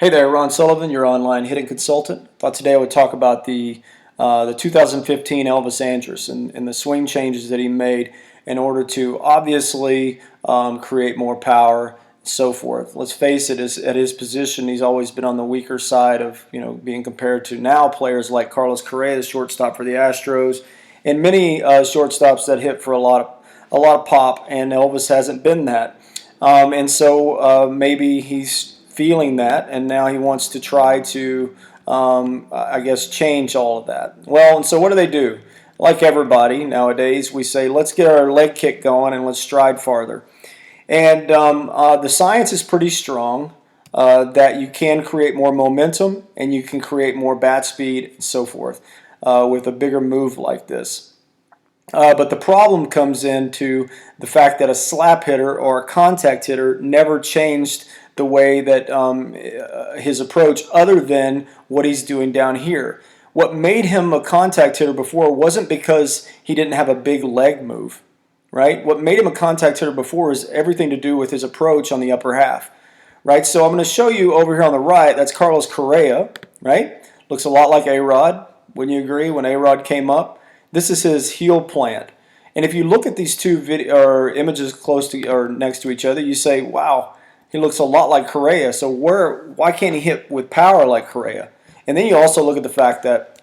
Hey there, Ron Sullivan, your online hitting consultant. Thought today I would talk about the 2015 Elvis Andrus and the swing changes that he made in order to obviously create more power, and so forth. Let's face it, at his position, he's always been on the weaker side of being compared to now players like Carlos Correa, the shortstop for the Astros, and many shortstops that hit for a lot of pop, and Elvis hasn't been that. And so maybe he's feeling that, and now he wants to try to, I guess, change all of that. Well, and so what do? Like everybody nowadays, we say, let's get our leg kick going and let's stride farther. And the science is pretty strong that you can create more momentum and you can create more bat speed and so forth with a bigger move like this. But the problem comes into the fact that a slap hitter or a contact hitter never changed the way that his approach, other than what he's doing down here. What made him a contact hitter before wasn't because he didn't have a big leg move, right? What made him a contact hitter before is everything to do with his approach on the upper half, right? So I'm going to show you over here on the right, that's Carlos Correa, right? Looks a lot like A-Rod, wouldn't you agree, when A-Rod came up? This is his heel plant. And if you look at these two images close to or next to each other, you say, wow, he looks a lot like Correa. So why can't he hit with power like Correa? And then you also look at the fact that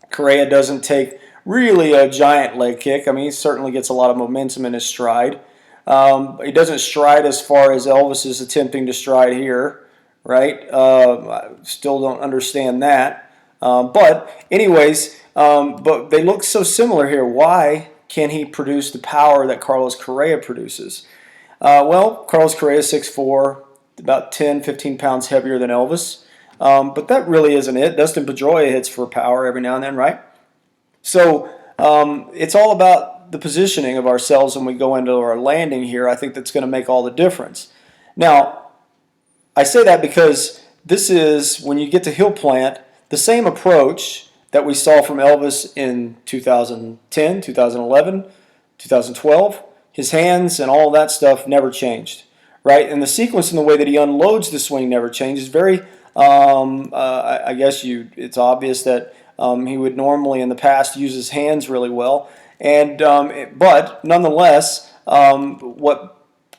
Correa doesn't take really a giant leg kick. I mean, he certainly gets a lot of momentum in his stride. He doesn't stride as far as Elvis is attempting to stride here, right? I still don't understand that. But anyways, but they look so similar here. Why can he produce the power that Carlos Correa produces? Well, Carlos Correa is 6'4", about 10, 15 pounds heavier than Elvis. But that really isn't it. Dustin Pedroia hits for power every now and then, right? So it's all about the positioning of ourselves when we go into our landing here. I think that's going to make all the difference. Now, I say that because this is, when you get to heel plant, the same approach that we saw from Elvis in 2010, 2011, 2012. His hands and all that stuff never changed, right? And the sequence and the way that he unloads the swing never changes. Very, I guess it's obvious that he would normally in the past use his hands really well. And but nonetheless, what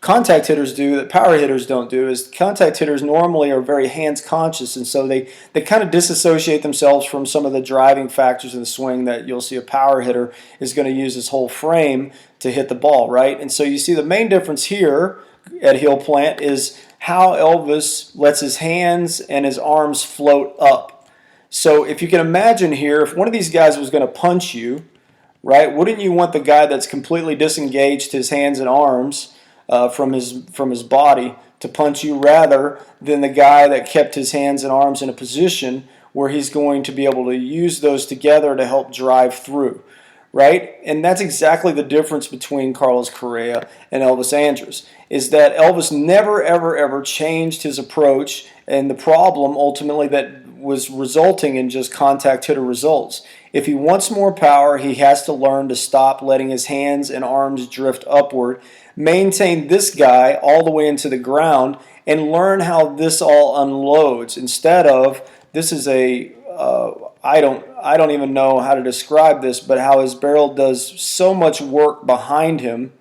contact hitters do that power hitters don't do is contact hitters normally are very hands conscious, and so they kind of disassociate themselves from some of the driving factors in the swing that you'll see a power hitter is going to use his whole frame to hit the ball, right? And so you see the main difference here at heel plant is how Elvis lets his hands and his arms float up. So if you can imagine here, if one of these guys was going to punch you, right, wouldn't you want the guy that's completely disengaged his hands and arms from his body to punch you, rather than the guy that kept his hands and arms in a position where he's going to be able to use those together to help drive through, right? And that's exactly the difference between Carlos Correa and Elvis Andrus, is that Elvis never, ever, ever changed his approach, and the problem ultimately that was resulting in just contact hitter results. If he wants more power, he has to learn to stop letting his hands and arms drift upward, maintain this guy all the way into the ground, and learn how this all unloads. Instead of, this is a, I don't even know how to describe this, but how his barrel does so much work behind him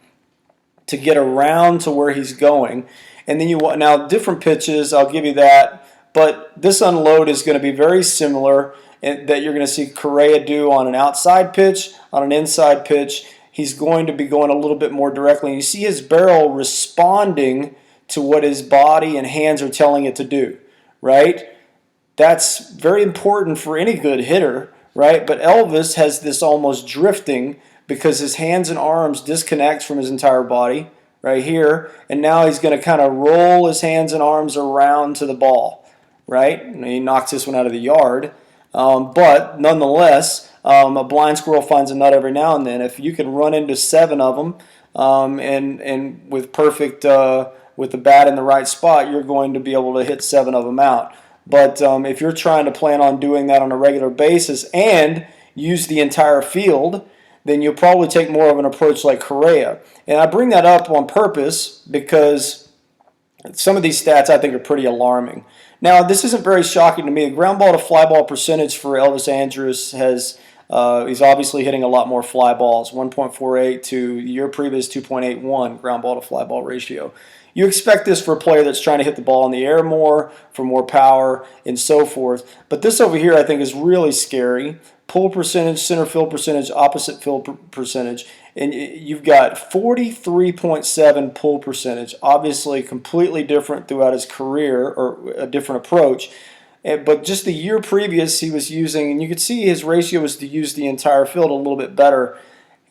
to get around to where he's going. And then now different pitches, I'll give you that, but this unload is going to be very similar that you're going to see Correa do on an outside pitch, on an inside pitch. He's going to be going a little bit more directly. And you see his barrel responding to what his body and hands are telling it to do, right? That's very important for any good hitter, right? But Elvis has this almost drifting because his hands and arms disconnect from his entire body right here. And now he's going to kind of roll his hands and arms around to the ball, right? And he knocks this one out of the yard. But nonetheless, a blind squirrel finds a nut every now and then. If you can run into 7 of them and with perfect with the bat in the right spot, you're going to be able to hit 7 of them out. But if you're trying to plan on doing that on a regular basis and use the entire field, then you'll probably take more of an approach like Correa. And I bring that up on purpose because some of these stats I think are pretty alarming. Now, this isn't very shocking to me. The ground ball to fly ball percentage for Elvis Andrus has he's obviously hitting a lot more fly balls, 1.48 to the year previous 2.81 ground ball to fly ball ratio. You expect this for a player that's trying to hit the ball in the air more, for more power, and so forth. But this over here I think is really scary. Pull percentage, center field percentage, opposite field percentage. And you've got 43.7 pull percentage. Obviously completely different throughout his career, or a different approach. But just the year previous he was using, and you could see his ratio was to use the entire field a little bit better.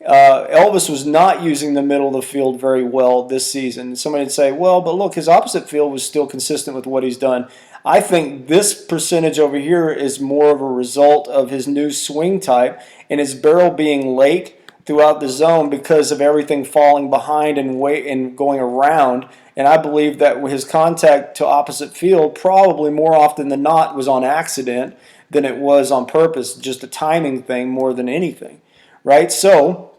Elvis was not using the middle of the field very well this season. Somebody would say, well, but look, his opposite field was still consistent with what he's done. I think this percentage over here is more of a result of his new swing type and his barrel being late throughout the zone because of everything falling behind and going around. And I believe that his contact to opposite field probably more often than not was on accident than it was on purpose, just a timing thing more than anything, right? So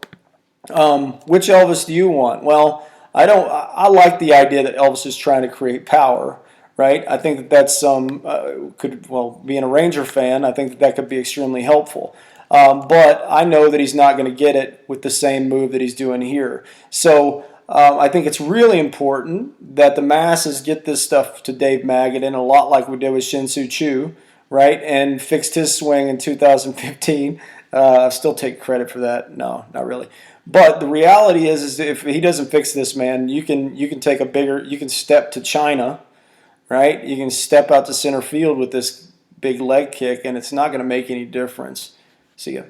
which Elvis do you want? Well, I don't. I like the idea that Elvis is trying to create power, right? I think that that's being a Ranger fan, I think that that could be extremely helpful. But I know that he's not going to get it with the same move that he's doing here. So I think it's really important that the masses get this stuff to Dave Magadan, a lot like we did with Shin-Soo Choo, right? And fixed his swing in 2015. I still take credit for that. No, not really. But the reality is if he doesn't fix this, man, you can take you can step to China, right? You can step out to center field with this big leg kick, and it's not going to make any difference. See ya.